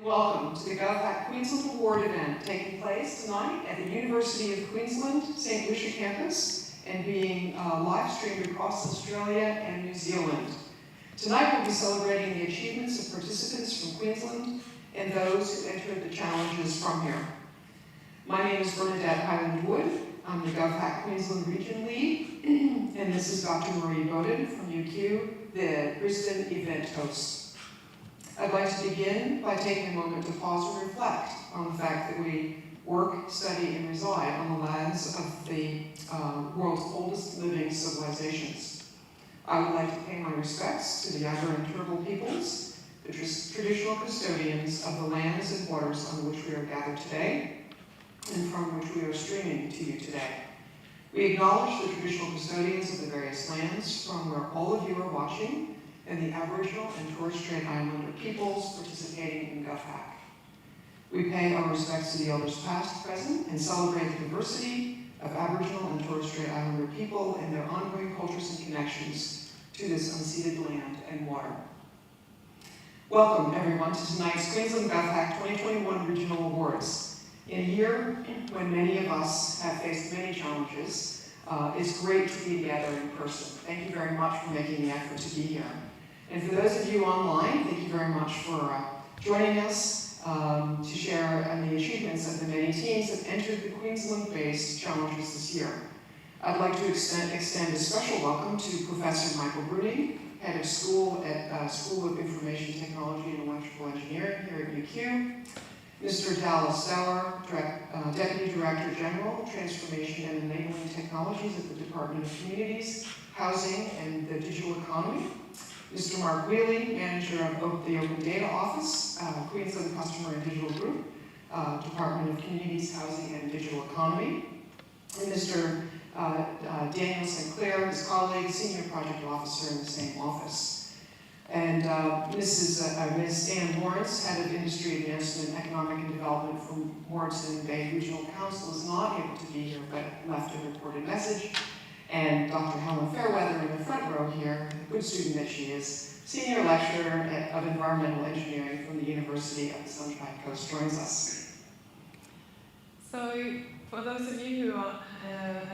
Welcome to the GovHack Queensland Award event taking place tonight at the University of Queensland, St. Lucia campus and being live streamed across Australia and New Zealand. Tonight we'll be celebrating the achievements of participants from Queensland and those who entered the challenges from here. My name is Bernadette Highland-Wood. I'm the GovHack Queensland Region Lead, and this is Dr. Marie Moreton from UQ, the Brisbane event host. I'd like to begin by taking a moment to pause and reflect on the fact that we work, study, and reside on the lands of the world's oldest living civilizations. I would like to pay my respects to the younger and Turrbal peoples, the traditional custodians of the lands and waters on which we are gathered today, and from which we are streaming to you today. We acknowledge the traditional custodians of the various lands from where all of you are watching, and the Aboriginal and Torres Strait Islander peoples participating in GovHack. We pay our respects to the elders past, present, and celebrate the diversity of Aboriginal and Torres Strait Islander people and their ongoing cultures and connections to this unceded land and water. Welcome, everyone, to tonight's Queensland GovHack 2021 Regional Awards. In a year when many of us have faced many challenges, it's great to be together in person. Thank you very much for making the effort to be here. And for those of you online, thank you very much for joining us to share in the achievements of the many teams that entered the Queensland-based challenges this year. I'd like to extend a special welcome to Professor Michael Bruning, Head of School at School of Information Technology and Electrical Engineering here at UQ, Mr. Dallas Sauer, Deputy Director General, Transformation and Enabling Technologies at the Department of Communities, Housing and the Digital Economy, Mr. Mark Wheeling, Manager of the Open Data Office, Queensland Customer and Digital Group, Department of Communities, Housing and Digital Economy, and Mr. Daniel St. Clair, his colleague, Senior Project Officer in the same office. And Ms. Anne Lawrence, Head of Industry Advancement, Economic and Development from Moreton Bay Regional Council, is not able to be here but left a recorded message. And Dr. Helen Fairweather in the front row here, good student that she is, Senior Lecturer of Environmental Engineering from the University of the Sunshine Coast, joins us. So, for those of you who are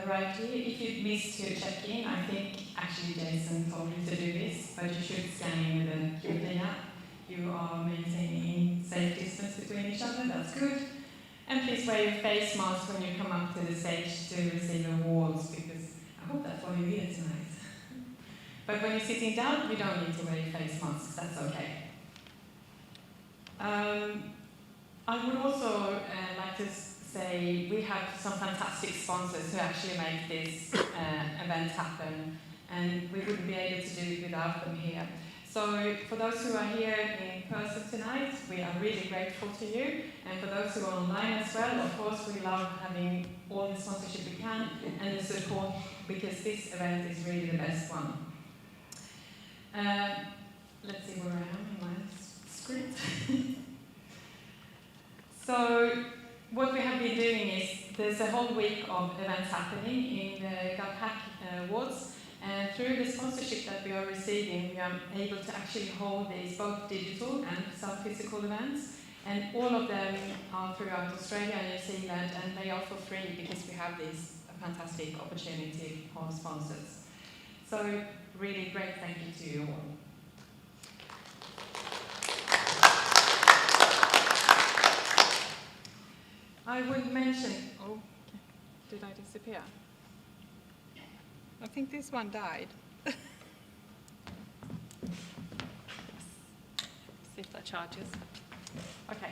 arrived here, if you missed to check in, I think actually Jason told you to do this, but you should scan in with the QLD app. You are maintaining safe distance between each other, that's good. And please wear your face mask when you come up to the stage to receive awards, because I hope that's why you're here tonight. But when you're sitting down, you don't need to wear your face masks, that's okay. I would also like to say we have some fantastic sponsors who actually make this event happen, and we wouldn't be able to do it without them here. So for those who are here in person tonight, we are really grateful to you. And for those who are online as well, of course, we love having all the sponsorship we can and the support, because this event is really the best one. Let's see where I am in my script. So what we have been doing is there's a whole week of events happening in the GovHack Awards. And through the sponsorship that we are receiving, we are able to actually hold these both digital and some physical events. And all of them are throughout Australia and New Zealand, and they are for free because we have this fantastic opportunity of sponsors. So really great thank you to you all. I would mention, oh, did I disappear? I think this one died. See if that charges. Okay.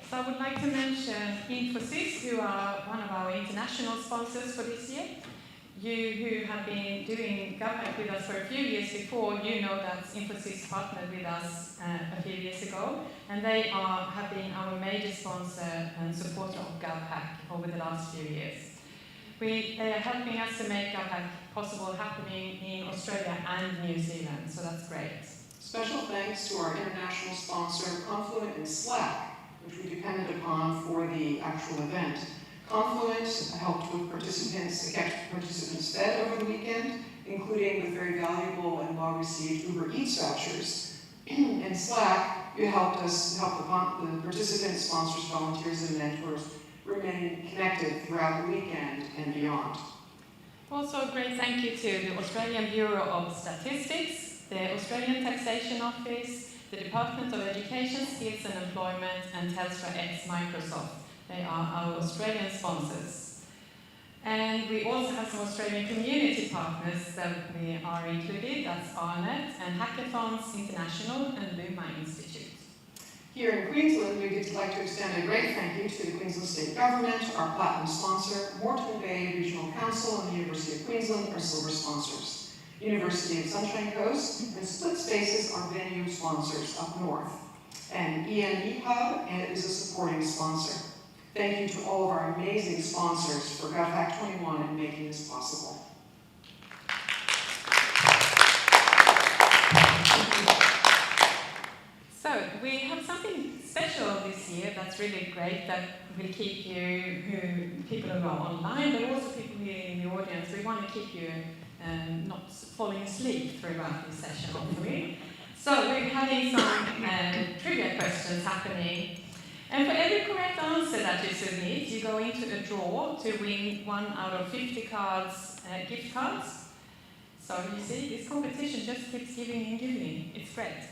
So I would like to mention Infosys, who are one of our international sponsors for this year. You who have been doing GovHack with us for a few years before, you know that Infosys partnered with us a few years ago, and they have been our major sponsor and supporter of GovHack over the last few years. They are helping us to make GovHack possible happening in Australia and New Zealand, so that's great. Special thanks to our international sponsor, Confluent and Slack, which we depended upon for the actual event. Confluent helped with kept participants fed over the weekend, including with very valuable and well-received Uber Eats vouchers In Slack, you help the participants, sponsors, volunteers, and mentors remain connected throughout the weekend and beyond. Also, a great thank you to the Australian Bureau of Statistics, the Australian Taxation Office, the Department of Education, Skills and Employment, and Telstra ex Microsoft. They are our Australian sponsors. And we also have some Australian community partners that we are included. That's ARNet and Hackathons International and Luma Institute. Here in Queensland, we'd like to extend a great thank you to the Queensland State Government, our platinum sponsor, Moreton Bay Regional Council, and the University of Queensland, our silver sponsors. University of Sunshine Coast and Split Spaces are venue sponsors up north. And ENE Hub is a supporting sponsor. Thank you to all of our amazing sponsors for GovHack 21 and making this possible. So, we have something special this year that's really great that will keep people who are online, but also people here in the audience. We want to keep you not falling asleep throughout this session, hopefully. So, we're having some trivia questions happening. And for every correct answer that you submit, you go into a draw to win 1 out of 50 cards, gift cards. So you see, this competition just keeps giving and giving. It's great.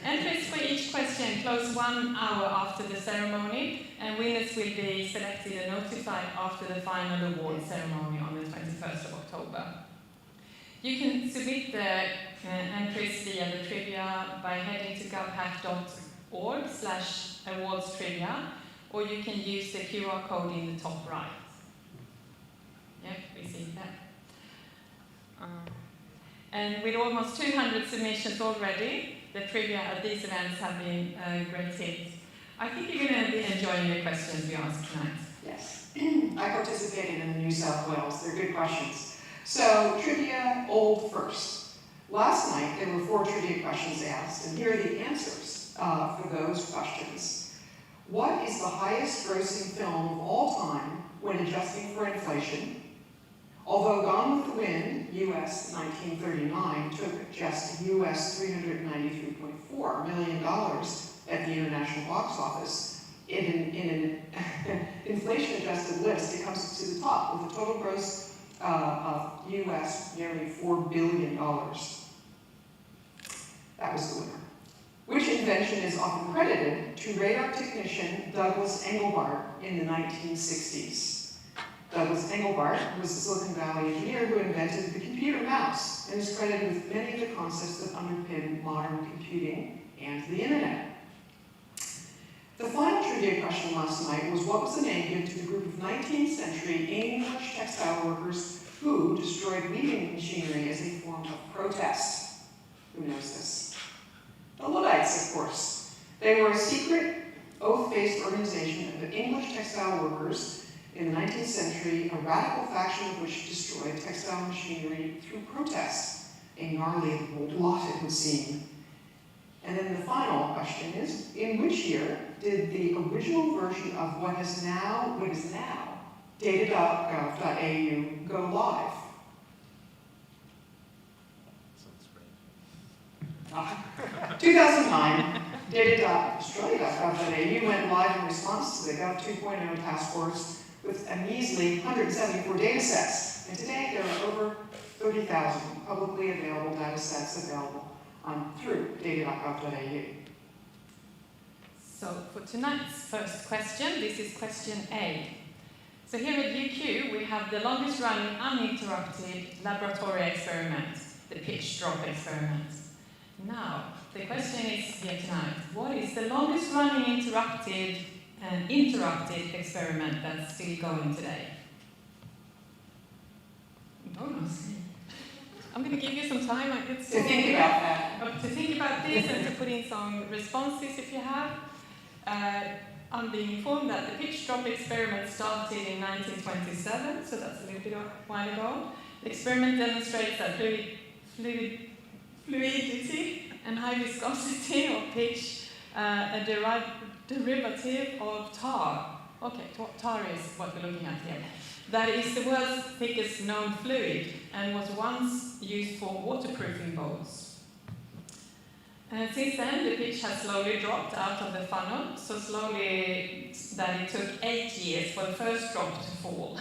Entries for each question close 1 hour after the ceremony, and winners will be selected and notified after the final award ceremony on the 21st of October. You can submit the entries via the trivia by heading to govhack.org/awards trivia, or you can use the QR code in the top right. Yep, we see that. And with almost 200 submissions already, the trivia at these events have been a great hit. I think you're going to be enjoying the questions we asked tonight. Yes. I participated in the New South Wales. They're good questions. So, trivia old first. Last night, there were 4 trivia questions asked, and here are the answers for those questions. What is the highest grossing film of all time when adjusting for inflation? Although Gone with the Wind, US 1939, took just US $393.4 million at the international box office, in an inflation-adjusted list, it comes to the top with a total gross of US nearly $4 billion. That was the winner. Which invention is often credited to radar technician Douglas Engelbart in the 1960s? Douglas Engelbart was a Silicon Valley engineer who invented the computer mouse and is credited with many of the concepts that underpin modern computing and the internet. The final trivia question last night was, what was the name given to the group of 19th century English textile workers who destroyed weaving machinery as a form of protest? Who knows this? The Luddites, of course. They were a secret, oath-based organization of English textile workers in the 19th century, a radical faction of which destroyed textile machinery through protest. A gnarly lot, it would seem. And then the final question is, in which year did the original version of what is now data.gov.au go live? 2009, data.australia.gov.au went live in response to the Gov 2.0 task force with a measly 174 data sets. And today there are over 30,000 publicly available data sets available through data.gov.au. So for tonight's first question, this is question A. So here at UQ, we have the longest running uninterrupted laboratory experiment, the pitch drop experiment. Now, the question is here tonight, what is the longest running interrupted experiment that's still going today? Bonus. I'm going to give you some time to think about that. To think about this and to put in some responses if you have. I'm being informed that the pitch drop experiment started in 1927, so that's a little bit of a while ago. The experiment demonstrates that fluidity and high viscosity of pitch, a derivative of tar. Okay, tar is what we're looking at here. That is the world's thickest known fluid and was once used for waterproofing boats. Since then, the pitch has slowly dropped out of the funnel, so slowly that it took 8 years for the first drop to fall.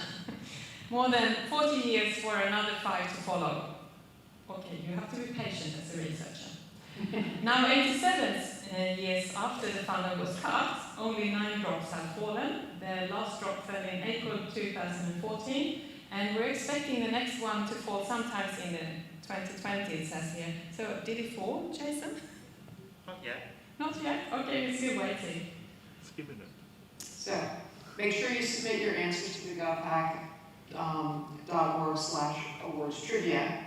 More than 40 years for another 5 to follow. Okay, you have to be patient as a researcher. Now, 87 years after the funnel was cut, only 9 drops have fallen. The last drop fell in April 2014, and we're expecting the next one to fall sometimes in the 2020, it says here. So, did it fall, Jason? Not yet. Not yet? Okay, we're still waiting. Skipping it. So, make sure you submit your answers to the GovHack .org/awards trivia.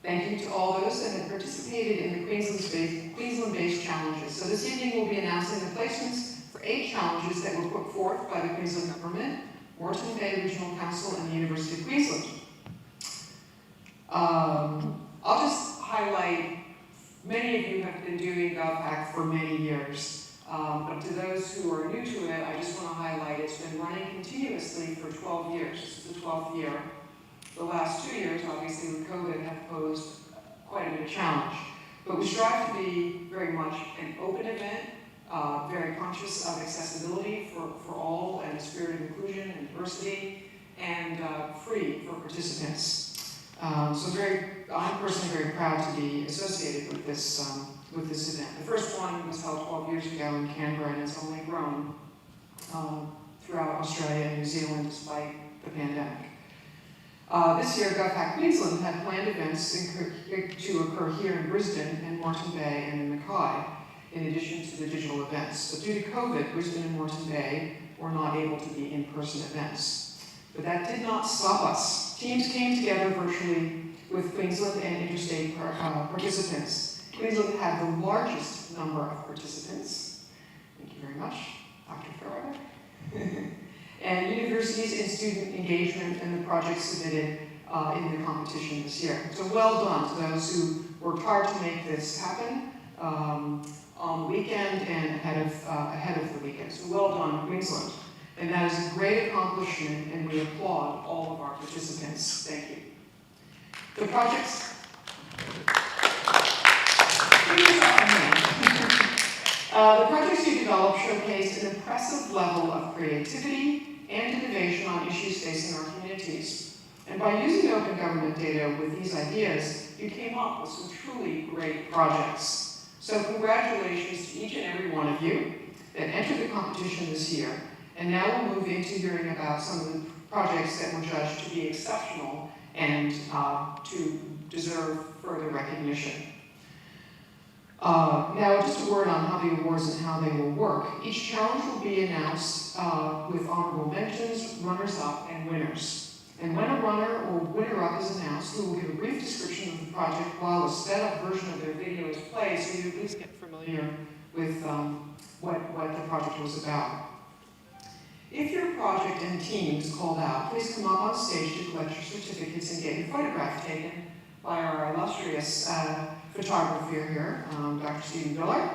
Thank you to all those that have participated in the Queensland-based challenges. So this evening we'll be announcing the placements for 8 challenges that were put forth by the Queensland Government, Moreton Bay Regional Council, and the University of Queensland. I'll just highlight, many of you have been doing GovHack for many years, but to those who are new to it, I just want to highlight it's been running continuously for 12 years. This is the 12th year. The last 2 years, obviously, with COVID, have posed quite a bit of challenge. But we strive to be very much an open event, very conscious of accessibility for all, and the spirit of inclusion and diversity, and free for participants. I'm personally very proud to be associated with this event. The first one was held 12 years ago in Canberra, and it's only grown throughout Australia and New Zealand despite the pandemic. This year, GovHack Queensland had planned events to occur here in Brisbane and Moreton Bay and in Mackay, in addition to the digital events. But due to COVID, Brisbane and Moreton Bay were not able to be in-person events. But that did not stop us. Teams came together virtually with Queensland and interstate participants. Queensland had the largest number of participants. Thank you very much, Dr. Farrar. And universities and student engagement and the projects submitted in the competition this year. So well done to those who worked hard to make this happen on the weekend and ahead of the weekend. So well done, Queensland. And that is a great accomplishment, and we applaud all of our participants. Thank you. The projects. The projects you developed showcased an impressive level of creativity and innovation on issues facing our communities. And by using open government data with these ideas, you came up with some truly great projects. So congratulations to each and every one of you that entered the competition this year. And now we'll move into hearing about some of the projects that were judged to be exceptional and to deserve further recognition. Now, just a word on how the awards and how they will work. Each challenge will be announced with honorable mentions, runners-up, and winners. And when a runner or winner-up is announced, we will give a brief description of the project while a sped-up version of their video is played, so you at least get familiar with what the project was about. If your project and team is called out, please come up on stage to collect your certificates and get your photograph taken by our illustrious photographer here, Dr. Stephen Miller,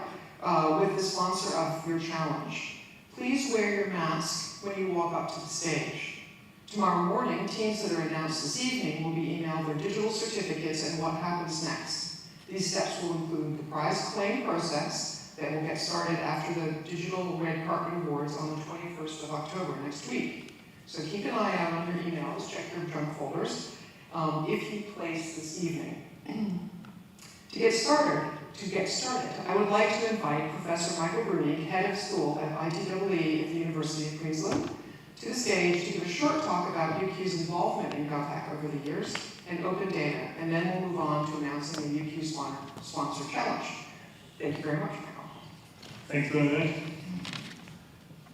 with the sponsor of your challenge. Please wear your mask when you walk up to the stage. Tomorrow morning, teams that are announced this evening will be emailed their digital certificates and what happens next. These steps will include the prize claim process that will get started after the digital red carpet awards on the 21st of October next week. So keep an eye out on your emails, check your junk folders, if you place this evening. To get started, I would like to invite Professor Michael Brunig, Head of School at ITEE at the University of Queensland, to the stage to give a short talk about UQ's involvement in GovHack over the years and open data, and then we'll move on to announcing the UQ Sponsor Challenge. Thank you very much, Michael. Thanks, Bernadette.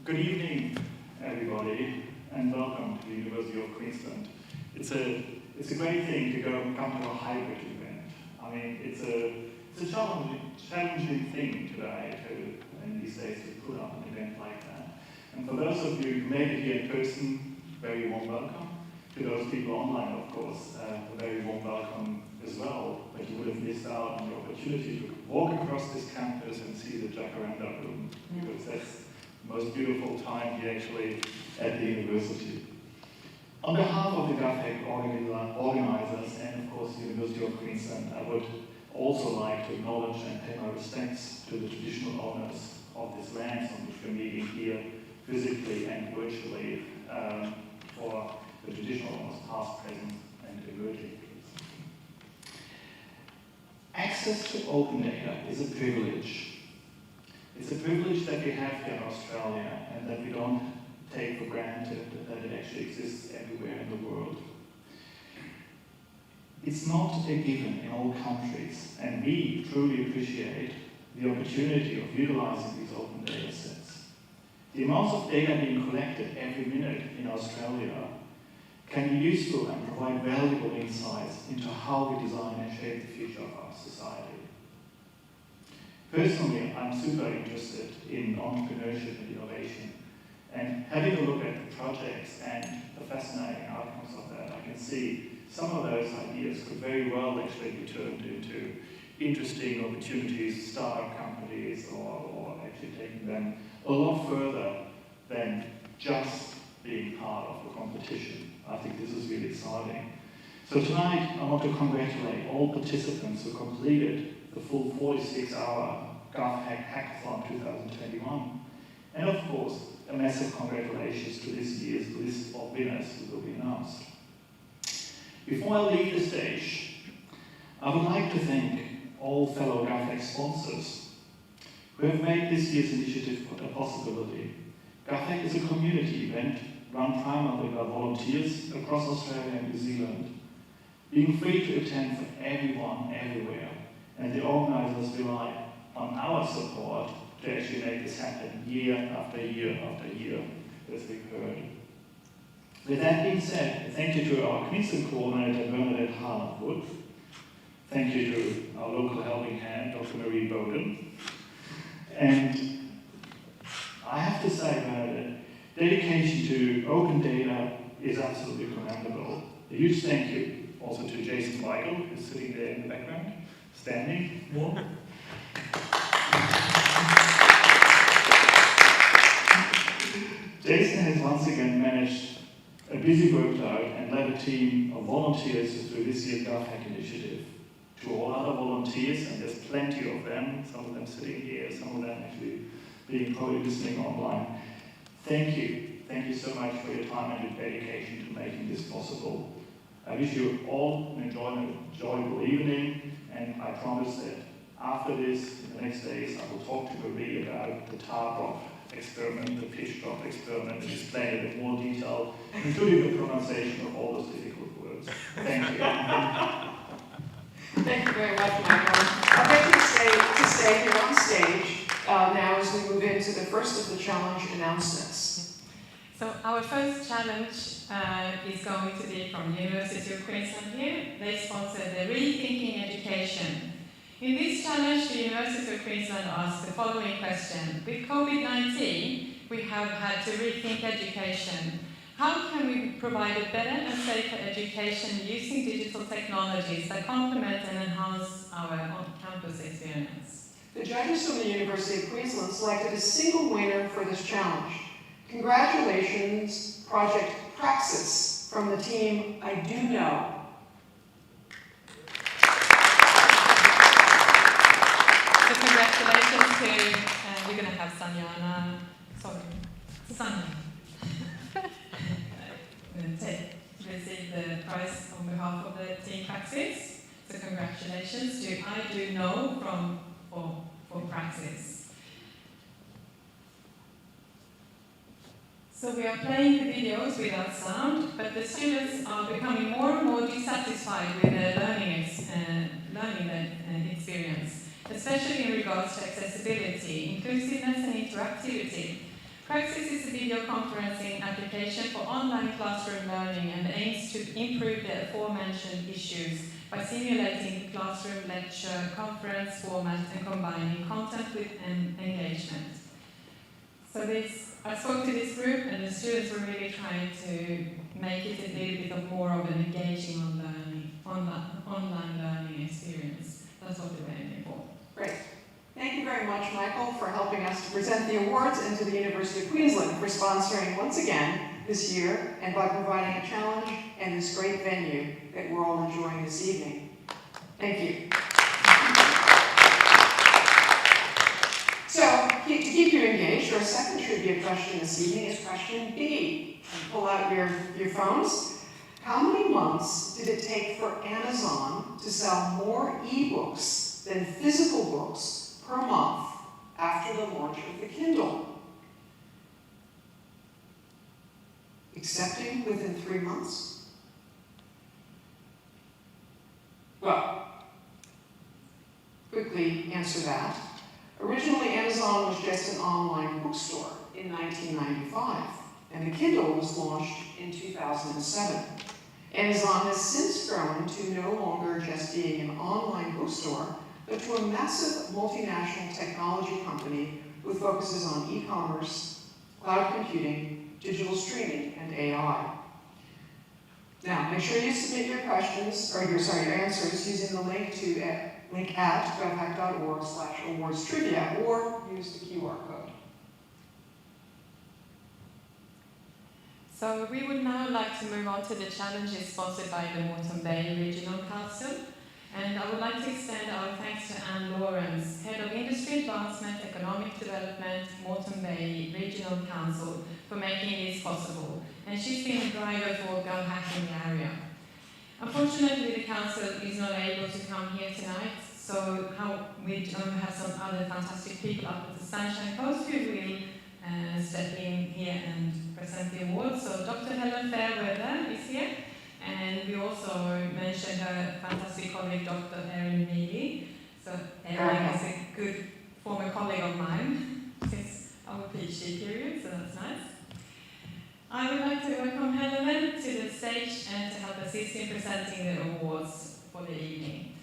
Good evening, everybody, and welcome to the University of Queensland. It's a great thing to come to a hybrid event. I mean, it's a challenging thing today in these days to put up an event like that. And for those of you who made it here in person, very warm welcome. To those people online, of course, a very warm welcome as well. But you would have missed out on the opportunity to walk across this campus and see the Jacaranda room, because that's the most beautiful time here actually at the university. On behalf of the GovHack organizers and of course the University of Queensland, I would also like to acknowledge and pay my respects to the traditional owners of this land on which we're meeting here physically and virtually for the traditional owners past, present and emerging. Access to open data is a privilege. It's a privilege that we have here in Australia and that we don't take for granted that it actually exists everywhere in the world. It's not a given in all countries, and we truly appreciate the opportunity of utilizing these open data sets. The amounts of data being collected every minute in Australia can be useful and provide valuable insights into how we design and shape the future of our society. Personally, I'm super interested in entrepreneurship and innovation, and having a look at the projects and the fascinating outcomes of that, I can see some of those ideas could very well actually be turned into interesting opportunities, startup companies, or actually taking them a lot further than just being part of the competition. I think this is really exciting. So tonight, I want to congratulate all participants who completed the full 46-hour GovHack Hackathon 2021. And of course, a massive congratulations to this year's list of winners who will be announced. Before I leave the stage, I would like to thank all fellow GovHack sponsors who have made this year's initiative a possibility. GovHack is a community event run primarily by volunteers across Australia and New Zealand, being free to attend for everyone, everywhere, and the organisers rely on our support to actually make this happen year after year after year, as we've heard. With that being said, thank you to our Queensland coordinator, Bernadette Harlan-Wood. Thank you to our local helping hand, Dr. Marie Bowden. And I have to say, Bernadette, dedication to open data is absolutely commendable. A huge thank you also to Jason Michael, who's sitting there in the background, standing more. Jason has once again managed a busy workload and led a team of volunteers through this year's GovHack initiative. To all other volunteers, and there's plenty of them, some of them sitting here, some of them actually being probably listening online, thank you. Thank you so much for your time and your dedication to making this possible. I wish you all an enjoyable evening, and I promise that after this, in the next days, I will talk to Marie about the tar drop experiment, the pitch drop experiment, and explain it in more detail, including the pronunciation of all those difficult words. Thank you. Thank you very much, Michael. I'll get you to stay here on stage now as we move into the first of the challenge announcements. So our first challenge is going to be from the University of Queensland here. They sponsor the Rethinking Education. In this challenge, the University of Queensland asked the following question. With COVID-19, we have had to rethink education. How can we provide a better and safer education using digital technologies that complement and enhance our on-campus experience? The judges from the University of Queensland selected a single winner for this challenge. Congratulations, Project Praxis from the team I Do Know. So congratulations to, we're going to have Sanjana, receive the prize on behalf of the team Praxis. So congratulations to I Do Know for Praxis. So we are playing the videos without sound, but the students are becoming more and more dissatisfied with their learning experience, especially in regards to accessibility, inclusiveness and interactivity. Praxis is a video conferencing application for online classroom learning and aims to improve the aforementioned issues by simulating the classroom lecture conference format and combining content with engagement. So I spoke to this group, and the students were really trying to make it a little bit of more of an engaging online learning experience. That's what they were aiming for. Great. Thank you very much, Michael, for helping us to present the awards, and to the University of Queensland for sponsoring once again this year and by providing a challenge and this great venue that we're all enjoying this evening. Thank you. stage, our second trivia question this evening is question B. Pull out your phones. How many months did it take for Amazon to sell more ebooks than physical books per month after the launch of the Kindle? Accepting within 3 months? Well, quickly answer that. Originally, Amazon was just an online bookstore in 1995, and the Kindle was launched in 2007. Amazon has since grown to no longer just being an online bookstore, but to a massive multinational technology company with focuses on e-commerce, cloud computing, digital streaming, and AI. Now, make sure you submit your questions, or your answers using the link at govhack.org/awardstrivia, or use the QR code. So we would now like to move on to the challenges sponsored by the Moreton Bay Regional Council. And I would like to extend our thanks to Anne Lawrence, Head of Industry Advancement, Economic Development, Moreton Bay Regional Council, for making this possible. And she's been a driver for GovHack in the area. Unfortunately, the council is not able to come here tonight, so we have some other fantastic people up at the Sunshine Coast who will step in here and present the awards. So Dr. Helen Fairweather is here, and we also mentioned her fantastic colleague, Dr. Erin Mealy. So Erin is a good former colleague of mine since our PhD period, so that's nice. I would like to welcome Helen to the stage and to help assist in presenting the awards for the evening.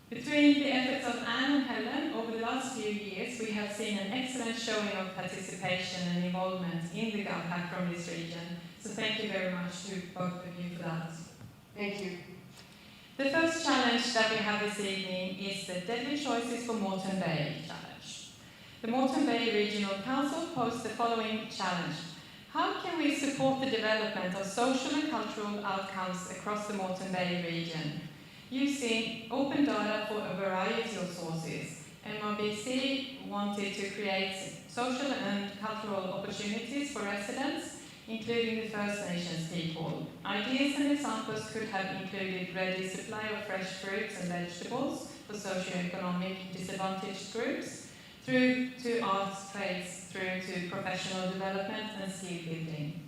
Between the efforts of Anne and Helen, over the last few years, we have seen an excellent showing of participation and involvement in the GovHack from this region. So thank you very much to both of you for that. Thank you. The first challenge that we have this evening is the Deadly Choices for Moreton Bay challenge. The Moreton Bay Regional Council posed the following challenge. How can we support the development of social and cultural outcomes across the Moreton Bay region? Using open data for a variety of sources, MRBC wanted to create social and cultural opportunities for residents, including the First Nations people. Ideas and examples could have included ready supply of fresh fruits and vegetables for socio-economic disadvantaged groups, through to arts, trades, through to professional development and skill building.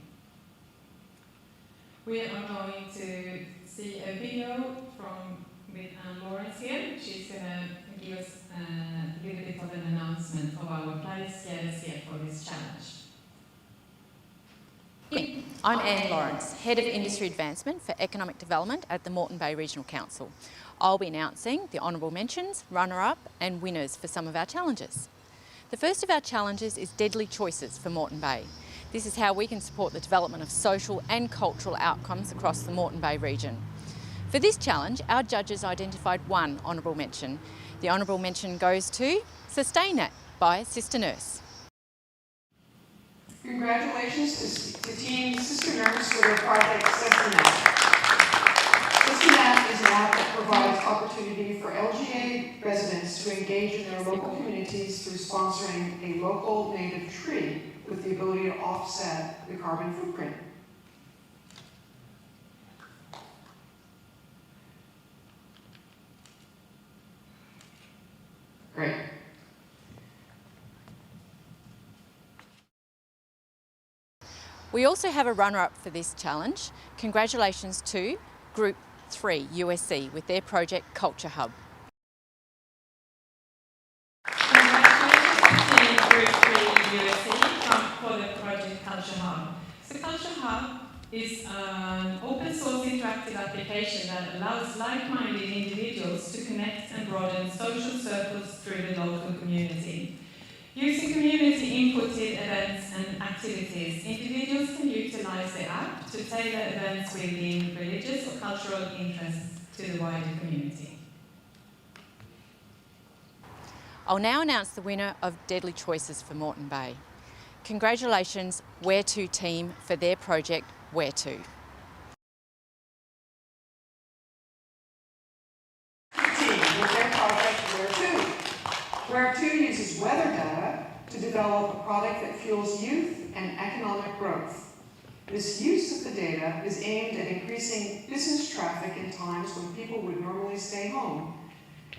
We are going to see a video with Anne Lawrence here. She's going to give us a little bit of an announcement of our plans here for this challenge. I'm Anne Lawrence, Head of Industry Advancement for Economic Development at the Moreton Bay Regional Council. I'll be announcing the honourable mentions, runner-up and winners for some of our challenges. The first of our challenges is Deadly Choices for Moreton Bay. This is how we can support the development of social and cultural outcomes across the Moreton Bay region. For this challenge, our judges identified one honourable mention. The honourable mention goes to Sustain It by Sister Nurse. Congratulations to Team Sister Nurse for their project SisterNet. SisterNet is an app that provides opportunity for LGA residents to engage in their local communities through sponsoring a local native tree with the ability to offset the carbon footprint. Great. We also have a runner-up for this challenge. Congratulations to Group 3 USC with their project Culture Hub. Congratulations to Group 3 USC for the project Culture Hub. So Culture Hub is an open source interactive application that allows like-minded individuals to connect and broaden social circles through the local community. Using community inputted events and activities, individuals can utilise the app to tailor events within religious or cultural interests to the wider community. I'll now announce the winner of Deadly Choices for Moreton Bay. Congratulations, Where To team for their project Where To. Team with their project Where To. Where To uses weather data to develop a product that fuels youth and economic growth. This use of the data is aimed at increasing business traffic in times when people would normally stay home,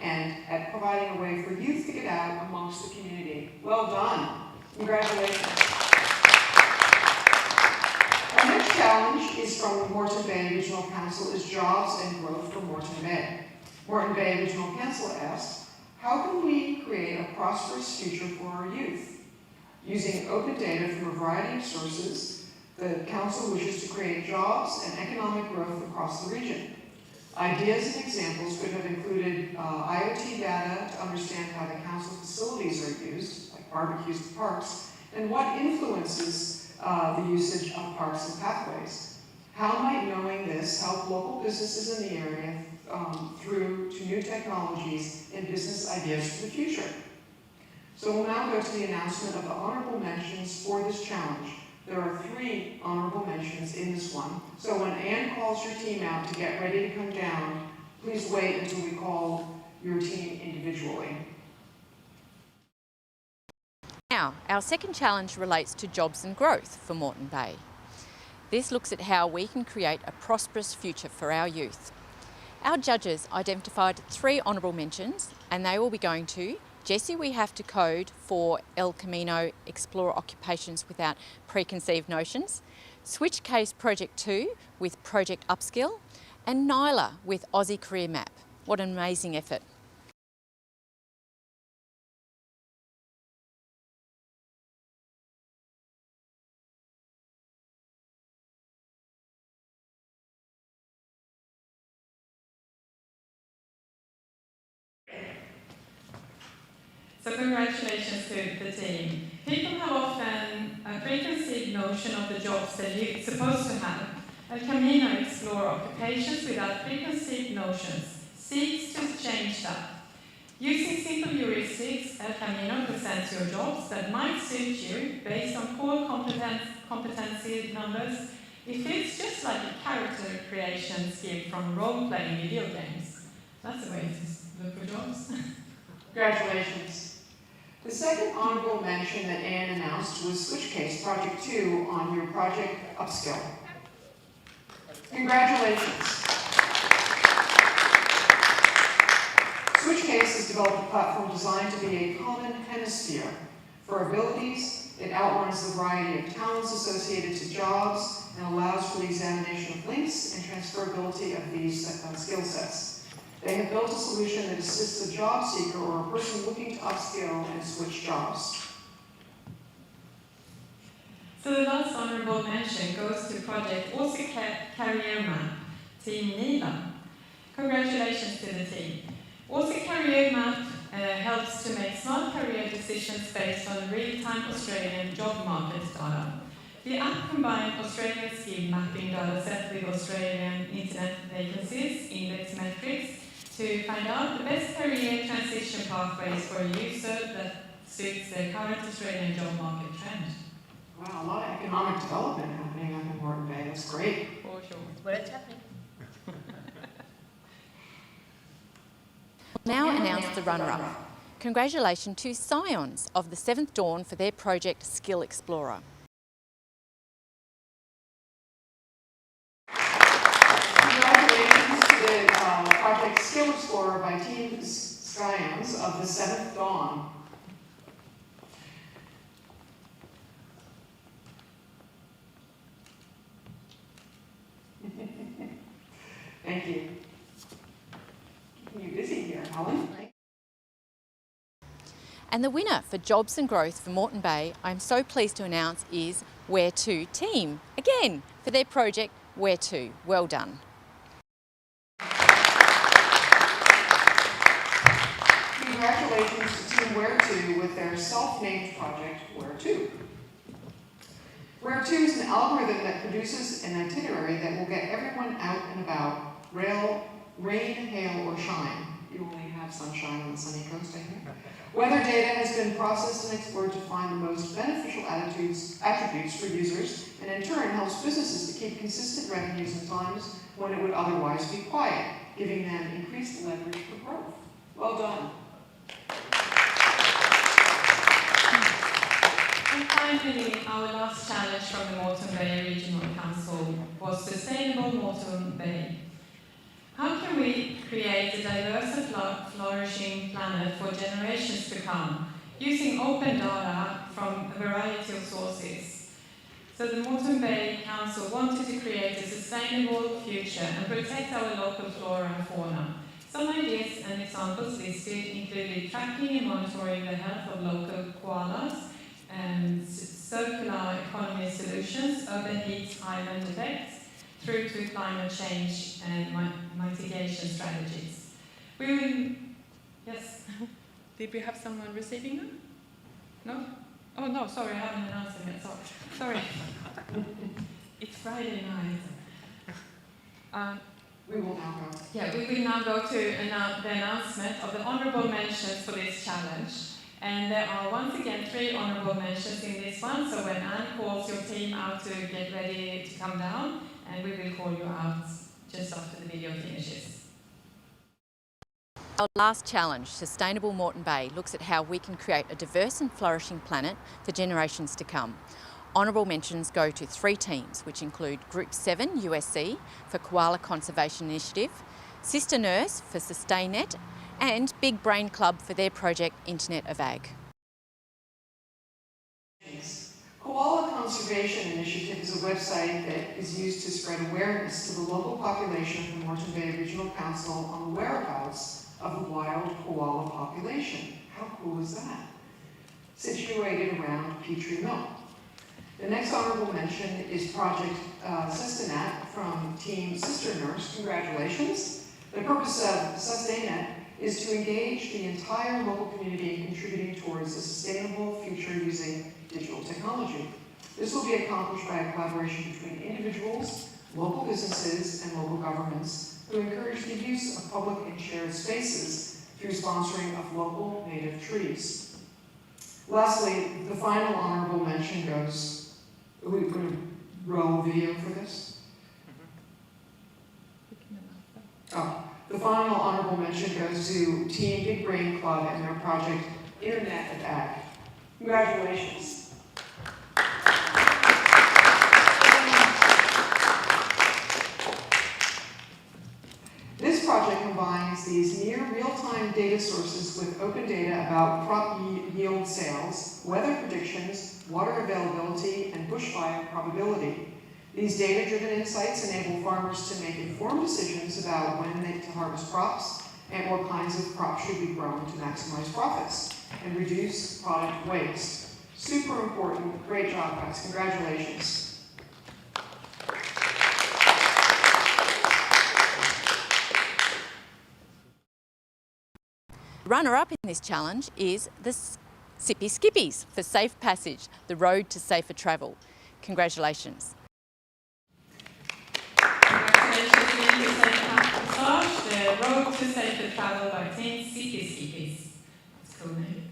and at providing a way for youth to get out amongst the community. Well done. Congratulations. Our next challenge is from the Moreton Bay Regional Council, is jobs and growth for Moreton Bay. Moreton Bay Regional Council asked, how can we create a prosperous future for our youth? Using open data from a variety of sources, the Council wishes to create jobs and economic growth across the region. Ideas and examples could have included IoT data to understand how the Council facilities are used, like barbecues and parks, and what influences the usage of parks and pathways. How might knowing this help local businesses in the area through to new technologies and business ideas for the future? So we'll now go to the announcement of the honorable mentions for this challenge. There are 3 honorable mentions in this one. So when Anne calls your team out to get ready to come down, please wait until we call your team individually. Now, our second challenge relates to jobs and growth for Moreton Bay. This looks at how we can create a prosperous future for our youth. Our judges identified 3 honourable mentions, and they will be going to Jessie We Have to Code for El Camino Explore Occupations Without Preconceived Notions, Switch Case Project 2 with Project Upskill, and Nyla with Aussie Career Map. What an amazing effort. So congratulations to the team. People have often a preconceived notion of the jobs that you're supposed to have. El Camino Explore Occupations Without Preconceived Notions seeks to change that. Using simple heuristics, El Camino presents your jobs that might suit you based on core competency numbers. It feels just like a character creation scheme from role-playing video games. That's a way to look for jobs. Congratulations. The second honorable mention that Anne announced was Switch Case Project 2 on your Project Upskill. Congratulations. Switch Case has developed a platform designed to be a common hemisphere for abilities. It outlines the variety of talents associated to jobs and allows for the examination of links and transferability of these skill sets. They have built a solution that assists a job seeker or a person looking to upskill and switch jobs. So the last honourable mention goes to Project Career Map, Team Nila. Congratulations to the team. Career Map helps to make smart career decisions based on real-time Australian job market data. The app combined Australian skill mapping data set with Australian internet vacancies, index metrics, to find out the best career transition pathways for a user that suits the current Australian job market trend. Wow, a lot of economic development happening up in Morton Bay. That's great. For sure. Well, it's happening. Now announce the runner-up. Congratulations to Scions of the 7th Dawn for their project Skill Explorer. Congratulations to the Project Skill Explorer by Team Scions of the 7th Dawn. Thank you. Keeping you busy here, Helen. And the winner for Jobs and Growth for Moreton Bay, I'm so pleased to announce, is Where To Team, again, for their project Where To. Well done. Congratulations to Team Where To with their self-named project Where To. Where To is an algorithm that produces an itinerary that will get everyone out and about, rain, hail, or shine. You only have sunshine on the sunny coast, I think. Weather data has been processed and explored to find the most beneficial attributes for users, and in turn helps businesses to keep consistent revenues in times when it would otherwise be quiet, giving them increased leverage for growth. Well done. finally, our last challenge from the Moreton Bay Regional Council was Sustainable Moreton Bay. How can we create a diverse and flourishing planet for generations to come, using open data from a variety of sources? So the Moreton Bay Council wanted to create a sustainable future and protect our local flora and fauna. Some ideas and examples listed included tracking and monitoring the health of local koalas, and circular economy solutions, urban heat island effects, through to climate change and mitigation strategies. We will, yes. Did we have someone receiving them? No? Oh no, sorry, I haven't announced them yet, sorry. It's Friday night. We will now go. Yeah, we will now go to the announcement of the honourable mentions for this challenge. And there are once again 3 honourable mentions in this one, so when Anne calls your team out to get ready to come down, and we will call you out just after the video finishes. Our last challenge, Sustainable Moreton Bay, looks at how we can create a diverse and flourishing planet for generations to come. Honourable mentions go to 3 teams, which include Group 7 USC for Koala Conservation Initiative, Sister Nurse for SustainNet, and Big Brain Club for their project Internet of Ag. Koala Conservation Initiative is a website that is used to spread awareness to the local population of the Moreton Bay Regional Council on the whereabouts of the wild koala population. How cool is that? Situated around Petrie Mill. The next honourable mention is Project SustainNet from Team Sister Nurse. Congratulations. The purpose of SustainNet is to engage the entire local community in contributing towards a sustainable future using digital technology. This will be accomplished by a collaboration between individuals, local businesses, and local governments who encourage the use of public and shared spaces through sponsoring of local native trees. Lastly, the final honourable mention goes, are we going to roll video for this? Oh, the final honourable mention goes to Team Big Brain Club and their project Internet of Ag. Congratulations. This project combines these near real-time data sources with open data about crop yield sales, weather predictions, water availability, and bushfire probability. These data-driven insights enable farmers to make informed decisions about when to harvest crops and what kinds of crops should be grown to maximize profits and reduce product waste. Super important. Great job, guys. Congratulations. Runner-up in this challenge is the Sippy Skippies for Safe Passage, the road to safer travel. Congratulations. Congratulations to Safe Passage, the road to safer travel by Team Sippy Skippies. That's a cool name.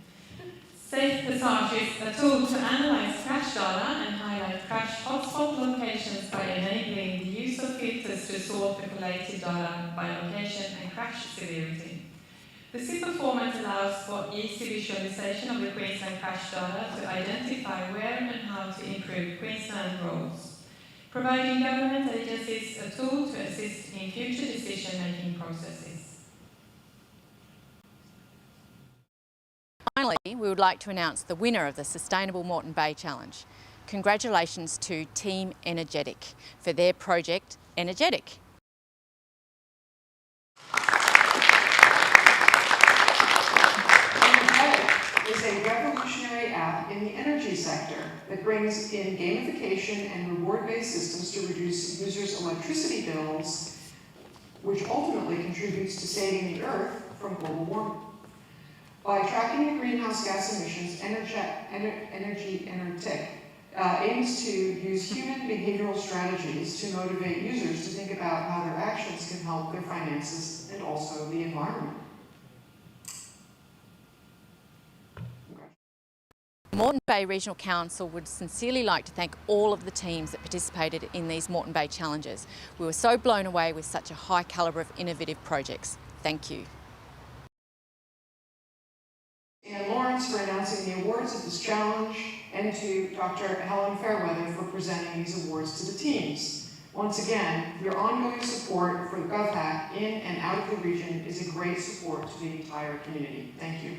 Safe Passage is a tool to analyse crash data and highlight crash hotspot locations by enabling the use of filters to sort the collated data by location and crash severity. The simple format allows for easy visualization of the Queensland crash data to identify where and how to improve Queensland roads, providing government agencies a tool to assist in future decision-making processes. Finally, we would like to announce the winner of the Sustainable Moreton Bay Challenge. Congratulations to Team Energetic for their project Energetic. Is a revolutionary app in the energy sector that brings in gamification and reward-based systems to reduce users' electricity bills, which ultimately contributes to saving the Earth from global warming. By tracking the greenhouse gas emissions, Energetic aims to use human behavioral strategies to motivate users to think about how their actions can help their finances and also the environment. Moreton Bay Regional Council would sincerely like to thank all of the teams that participated in these Moreton Bay Challenges. We were so blown away with such a high calibre of innovative projects. Thank you. And Lawrence Lawrence for announcing the awards of this challenge, and to Dr. Helen Fairweather for presenting these awards to the teams. Once again, your ongoing support for GovHack in and out of the region is a great support to the entire community. Thank you.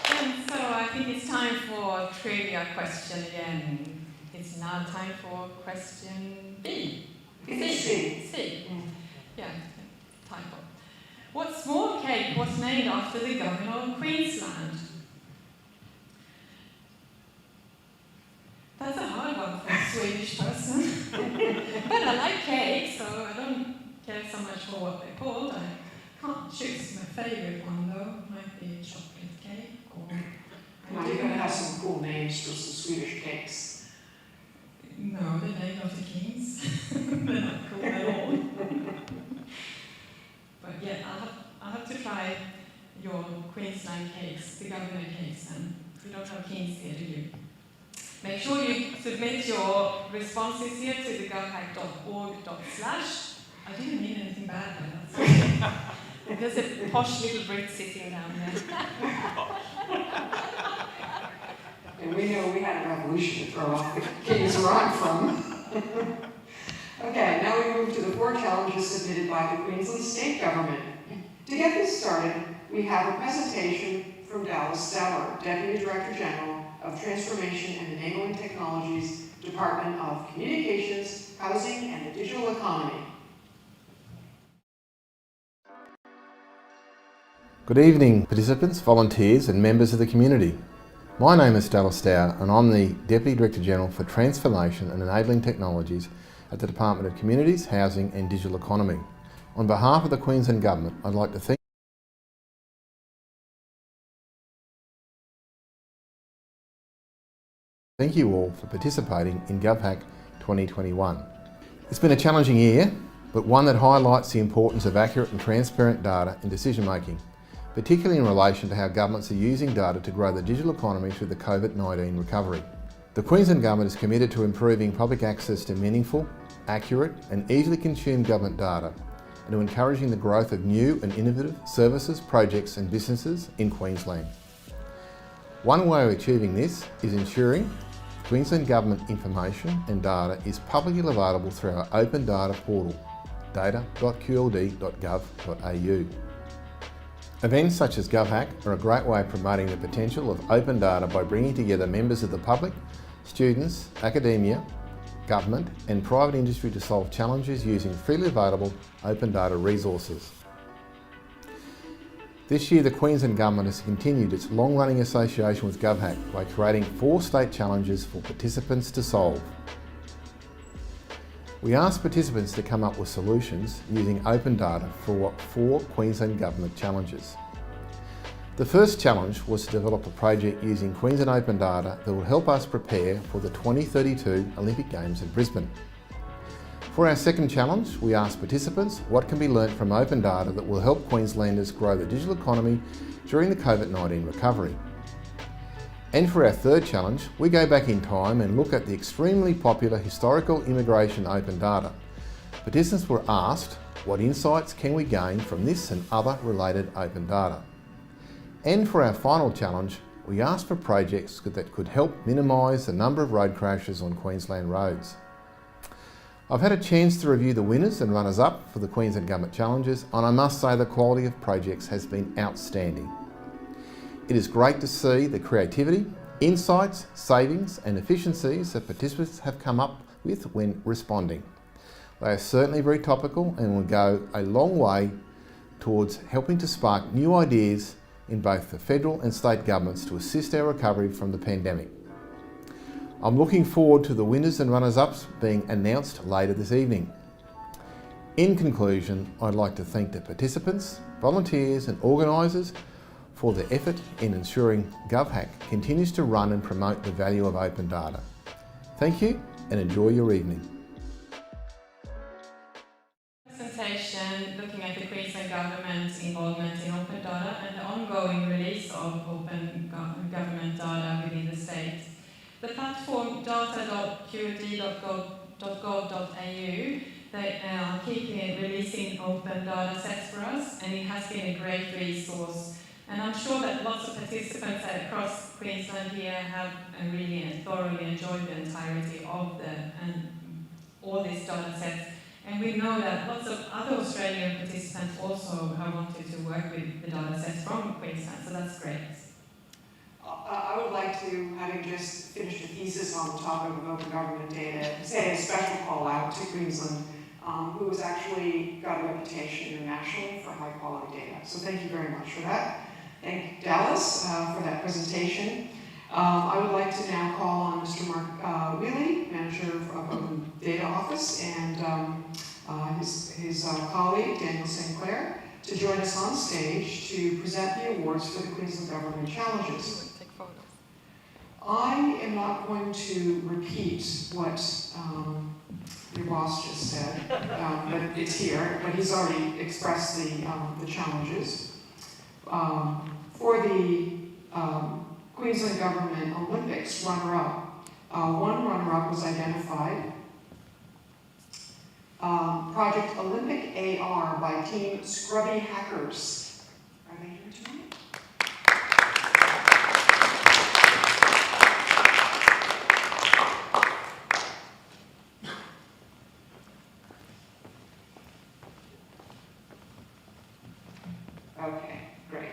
And so I think it's time for a trivia question again. It's now time for question B. C. Yeah, typo. What small cake was named after the governor of Queensland? That's a hard one for a Swedish person. But I like cake, so I don't care so much for what they're called. I can't choose my favourite one though. Might be chocolate cake or... Well, you're going to have some cool names for some Swedish cakes. No, they're named after kings. They're not cool at all. But yeah, I'll have to try your Queensland cakes, the governor cakes then. You don't have kings here, do you? Make sure you submit your responses here to the govhack.org/. I didn't mean anything bad by that. There's a posh little Brit sitting down there. And we know we had a revolution to throw off the kings where I'm from. Okay, now we move to the 4 challenges submitted by the Queensland State Government. To get this started, we have a presentation from Dallas Stour, Deputy Director General of Transformation and Enabling Technologies, Department of Communications, Housing, and the Digital Economy. Good evening, participants, volunteers, and members of the community. My name is Dallas Stour, and I'm the Deputy Director General for Transformation and Enabling Technologies at the Department of Communities, Housing, and Digital Economy. On behalf of the Queensland Government, I'd like to thank you all for participating in GovHack 2021. It's been a challenging year, but one that highlights the importance of accurate and transparent data in decision making, particularly in relation to how governments are using data to grow the digital economy through the COVID-19 recovery. The Queensland Government is committed to improving public access to meaningful, accurate and easily consumed government data, and to encouraging the growth of new and innovative services, projects and businesses in Queensland. One way of achieving this is ensuring Queensland Government information and data is publicly available through our open data portal, data.qld.gov.au. Events such as GovHack are a great way of promoting the potential of open data by bringing together members of the public, students, academia, government and private industry to solve challenges using freely available open data resources. This year the Queensland Government has continued its long-running association with GovHack by creating 4 state challenges for participants to solve. We asked participants to come up with solutions using open data for 4 Queensland Government challenges. The first challenge was to develop a project using Queensland open data that will help us prepare for the 2032 Olympic Games in Brisbane. For our second challenge, we asked participants what can be learnt from open data that will help Queenslanders grow the digital economy during the COVID-19 recovery. And for our third challenge, we go back in time and look at the extremely popular historical immigration open data. Participants were asked, what insights can we gain from this and other related open data? And for our final challenge, we asked for projects that could help minimise the number of road crashes on Queensland roads. I've had a chance to review the winners and runners-up for the Queensland Government challenges, and I must say the quality of projects has been outstanding. It is great to see the creativity, insights, savings and efficiencies that participants have come up with when responding. They are certainly very topical and will go a long way towards helping to spark new ideas in both the federal and state governments to assist our recovery from the pandemic. I'm looking forward to the winners and runners-ups being announced later this evening. In conclusion, I'd like to thank the participants, volunteers and organisers for their effort in ensuring GovHack continues to run and promote the value of open data. Thank you and enjoy your evening. Presentation looking at the Queensland Government's involvement in open data and the ongoing release of open government data within the state. The platform data.qld.gov.au They are keeping releasing open data sets for us, and it has been a great resource. And I'm sure that lots of participants across Queensland here have really thoroughly enjoyed the entirety of all these data sets. And we know that lots of other Australian participants also have wanted to work with the data sets from Queensland, so that's great. I would like to, having just finished a thesis on the topic of open government data, say a special call out to Queensland, who has actually got a reputation internationally for high quality data. So thank you very much for that. Thank Dallas for that presentation. I would like to now call on Mr. Mark Wheely, Manager of Open Data Office, and his colleague, Daniel St. Clair, to join us on stage to present the awards for the Queensland Government Challenges. I am not going to repeat what your boss just said, but it's here, but he's already expressed the challenges. For the Queensland Government Olympics runner-up, one runner-up was identified. Project Olympic AR by Team Scrubby Hackers. Are they here tonight? Okay, great.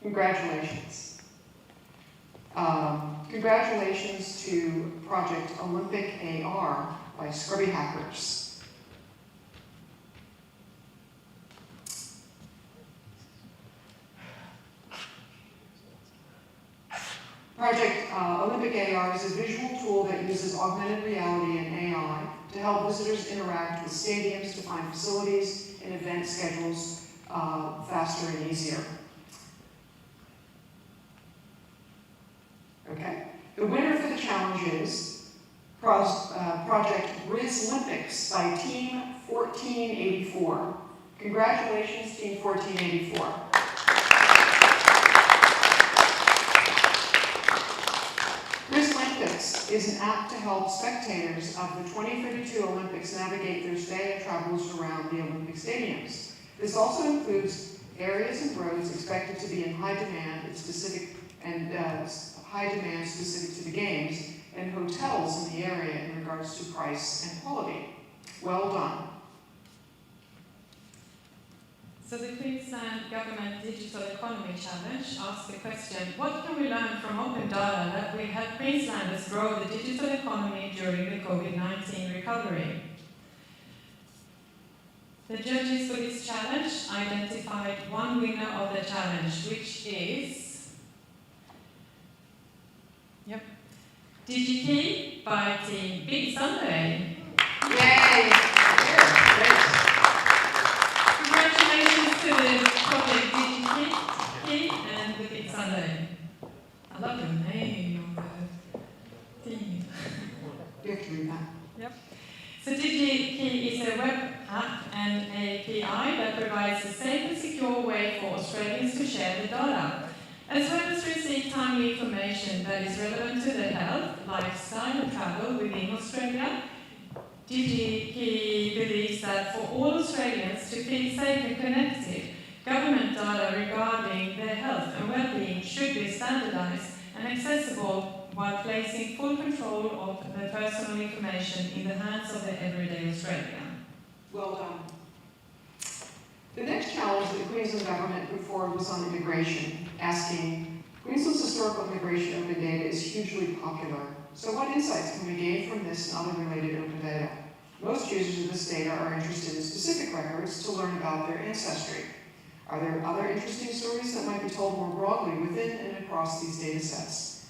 Congratulations. Congratulations to Project Olympic AR by Scrubby Hackers. Project Olympic AR is a visual tool that uses augmented reality and AI to help visitors interact with stadiums to find facilities and event schedules faster and easier. Okay. The winner for the challenge is Project Riz Olympics by Team 1484. Congratulations, Team 1484. Riz Olympics is an app to help spectators of the 2032 Olympics navigate their stay and travels around the Olympic stadiums. This also includes areas and roads expected to be in high demand and specific to the games, and hotels in the area in regards to price and quality. Well done. So the Queensland Government Digital Economy Challenge asks the question, what can we learn from open data that will help Queenslanders grow the digital economy during the COVID-19 recovery? The judges for this challenge identified one winner of the challenge, which is DigiKey by Team Big Sunday. Yay! Great. Congratulations to the project DigiKey and the Big Sunday. I love the name of the team. You have to read that. Yep. So DigiKey is a web app and API that provides a safe and secure way for Australians to share the data, as well as receive timely information that is relevant to their health, lifestyle and travel within Australia. DigiKey believes that for all Australians to feel safe and connected, government data regarding their health and well-being should be standardised and accessible while placing full control of the personal information in the hands of the everyday Australian. Well done. The next challenge that the Queensland Government put forward was on immigration, asking, Queensland's historical immigration open data is hugely popular, so what insights can we gain from this and other related open data? Most users of this data are interested in specific records to learn about their ancestry. Are there other interesting stories that might be told more broadly within and across these data sets?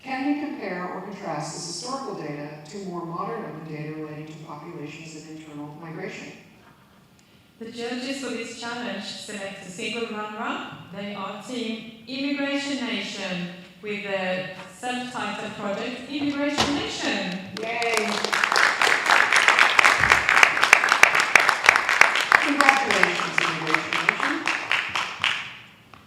Can we compare or contrast this historical data to more modern open data relating to populations and internal migration? The judges for this challenge select a single runner-up. They are Team Immigration Nation with the self-titled project Immigration Nation. Yay! Congratulations, Immigration Nation.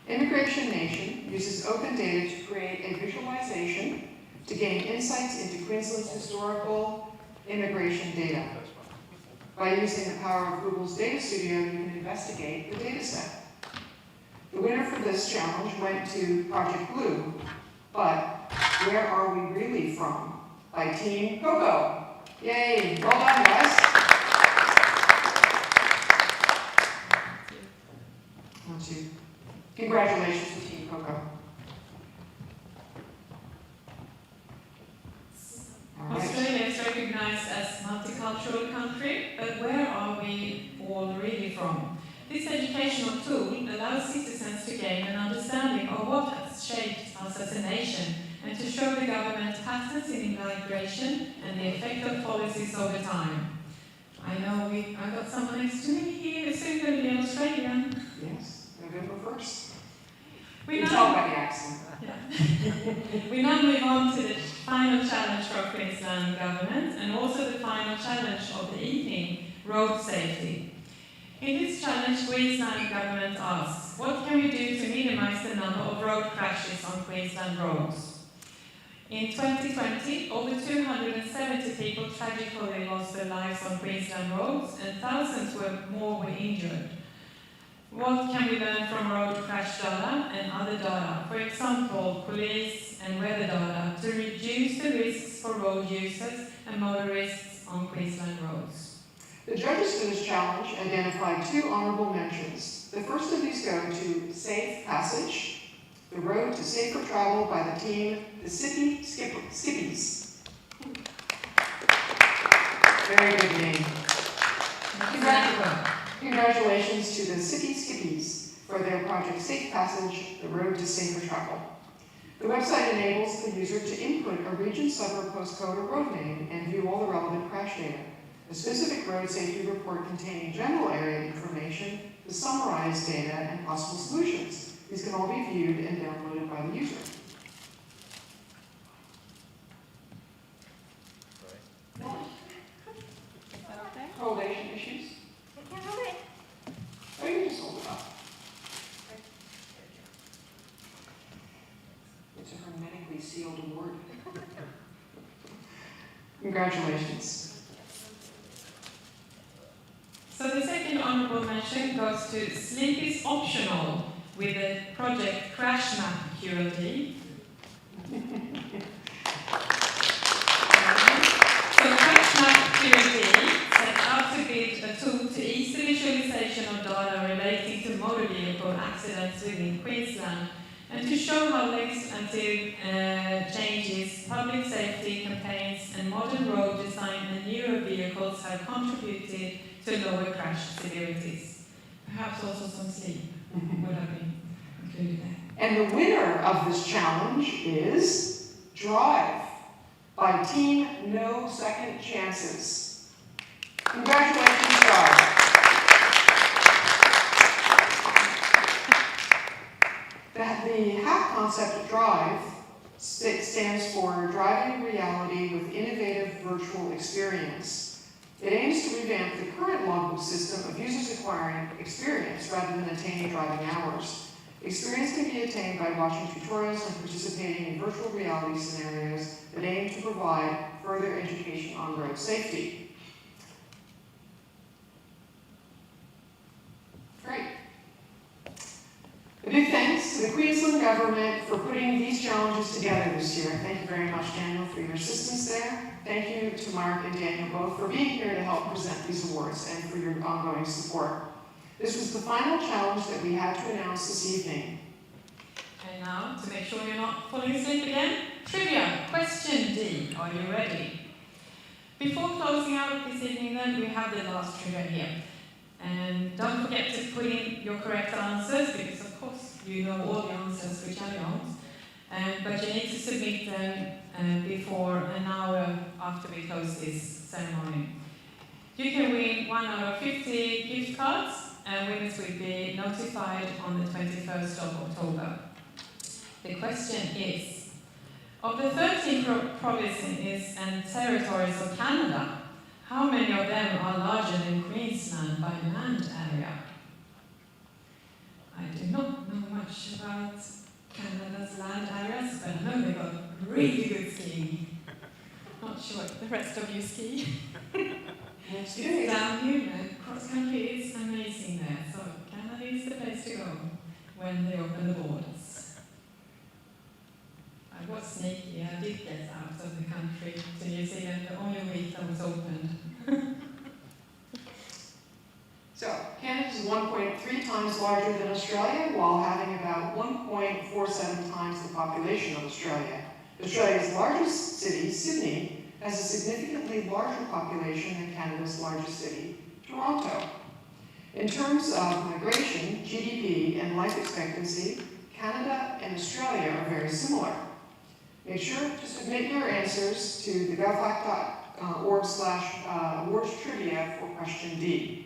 Immigration Nation uses open data to create a visualization to gain insights into Queensland's historical immigration data. By using the power of Google's Data Studio, you can investigate the data set. The winner for this challenge went to Project Blue, but where are we really from? By Team Coco. Yay, well done, guys. Congratulations to Team Coco. All right. Australia is recognized as a multicultural country, but where are we all really from? This educational tool allows citizens to gain an understanding of what has shaped us as a nation and to show the government patterns in migration and the effect of policies over time. I know I've got someone next to me here who's soon going to be Australian. Yes, November 1st. We You can now, tell by the accent. yeah. We now move on to the final challenge for Queensland Government and also the final challenge of the evening, road safety. In this challenge, Queensland Government asks, what can we do to minimise the number of road crashes on Queensland roads? In 2020, over 270 people tragically lost their lives on Queensland roads and thousands more were injured. What can we learn from road crash data and other data, for example, police and weather data, to reduce the risks for road users and motorists on Queensland roads? The judges for this challenge identified 2 honorable mentions. The first of these go to Safe Passage, the road to safer travel by the team, the City Skippies. Very good name. Congratulations to the City Skippies for their project Safe Passage, the road to safer travel. The website enables the user to input a region, suburb, postcode, or road name and view all the relevant crash data. A specific road safety report containing general area information, the summarized data, and possible solutions. These can all be viewed and downloaded by the user. Correlation issues? Oh, you can just hold it up. It's a hermetically sealed award. Congratulations. So the second honourable mention goes to Sleep is Optional with the project Crash Map QLD. So Crash Map QLD set out to build a tool to ease the visualisation of data relating to motor vehicle accidents within Queensland and to show how legislative changes, public safety campaigns and modern road design and newer vehicles have contributed to lower crash severities. Perhaps also some sleep would have been included there. And the winner of this challenge is Drive by Team No Second Chances. Congratulations, Drive. The hack concept of Drive stands for Driving Reality with Innovative Virtual Experience. It aims to revamp the current logbook system of users acquiring experience rather than attaining driving hours. Experience can be attained by watching tutorials and participating in virtual reality scenarios that aim to provide further education on road safety. Great. A big thanks to the Queensland Government for putting these challenges together this year. Thank you very much, Daniel, for your assistance there. Thank you to Mark and Daniel both for being here to help present these awards and for your ongoing support. This was the final challenge that we had to announce this evening. And now, to make sure you're not falling asleep again, trivia, question D. Are you ready? Before closing out this evening then, we have the last trivia here. And don't forget to put in your correct answers, because of course you know all the answers, which I don't. But you need to submit them before an hour after we close this ceremony. You can win 1 out of 50 gift cards, and winners will be notified on the 21st of October. The question is, of the 13 provinces and territories of Canada, how many of them are larger than Queensland by land area? I do not know much about Canada's land areas, but I know they've got really good skiing. Not sure sure the rest of you ski. Let's do It's it. downhill, cross country is amazing there. So Canada is the place to go when they open the borders. I was sneaky. I did get out of the country to New Zealand the only week that was opened. So, Canada is 1.3 times larger than Australia, while having about 1.47 times the population of Australia. Australia's largest city, Sydney, has a significantly larger population than Canada's largest city, Toronto. In terms of migration, GDP, and life expectancy, Canada and Australia are very similar. Make sure to submit your answers to the govhack.org/awards trivia for question D.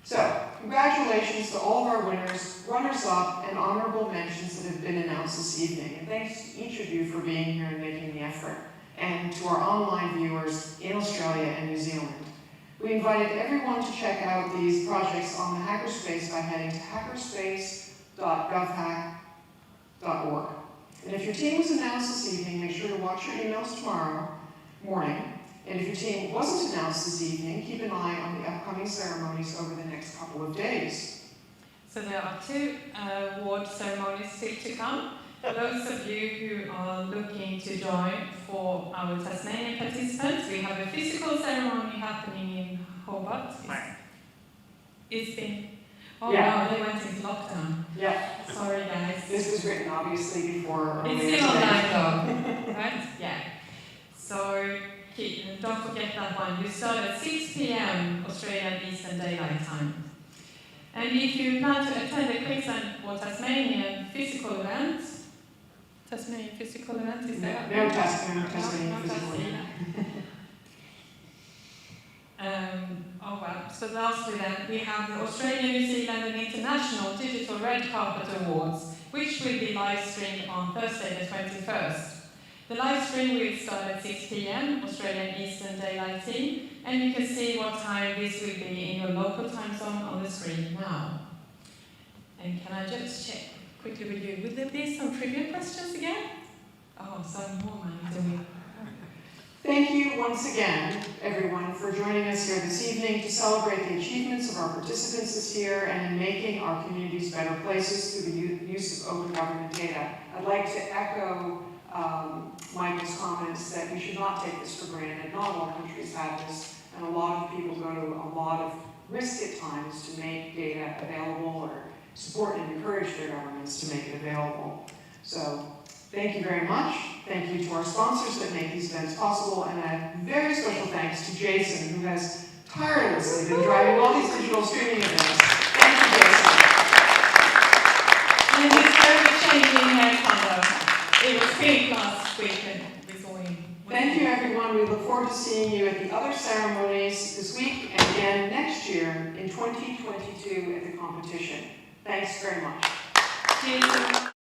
So, congratulations to all of our winners, runners-up, and honorable mentions that have been announced this evening. And thanks to each of you for being here and making the effort, and to our online viewers in Australia and New Zealand. We invited everyone to check out these projects on the Hackerspace by heading to hackerspace.govhack.org. And if your team was announced this evening, make sure to watch your emails tomorrow morning. And if your team wasn't announced this evening, keep an eye on the upcoming ceremonies over the next couple of days. So there are 2 award ceremonies still to come. For those of you who are looking to join for our Tasmanian participants, we have a physical ceremony happening in Hobart. It's been... Oh Yeah. no, they went into lockdown. Yeah, Sorry guys. this was written obviously before. It's earlier still today. online though, right? Yeah. So don't forget that one. You start at 6 p.m. Australian Eastern Daylight Time. And if you plan to attend the Queensland or Tasmanian physical event, Tasmanian physical event, is that? No Tasmanian physical Tasmanian. Oh well, so lastly then, we have the Australian, New Zealand and International Digital Red Carpet Awards, which will be live streamed on Thursday the 21st. The live stream will start at 6 p.m. Australian Eastern Daylight Time, and you can see what time this will be in your local time zone on the screen now. And can I just check quickly with you, will there be some trivia questions again? Oh, some more money to win. Thank you once again, everyone, for joining us here this evening to celebrate the achievements of our participants this year and in making our communities better places through the use of open government data. I'd like to echo Michael's comments that we should not take this for granted. Not all countries have this, and a lot of people go to a lot of risk at times to make data available or support and encourage their governments to make it available. So, thank you very much. Thank you to our sponsors that make these events possible, and a very special thanks to Jason, who has tirelessly been driving all these digital streaming events. Thank you, Jason. And it's very changing hair color. It was pink last weekend. We saw him. Thank you, everyone. We look forward to seeing you at the other ceremonies this week and again next year in 2022 at the competition. Thanks very much. Cheers.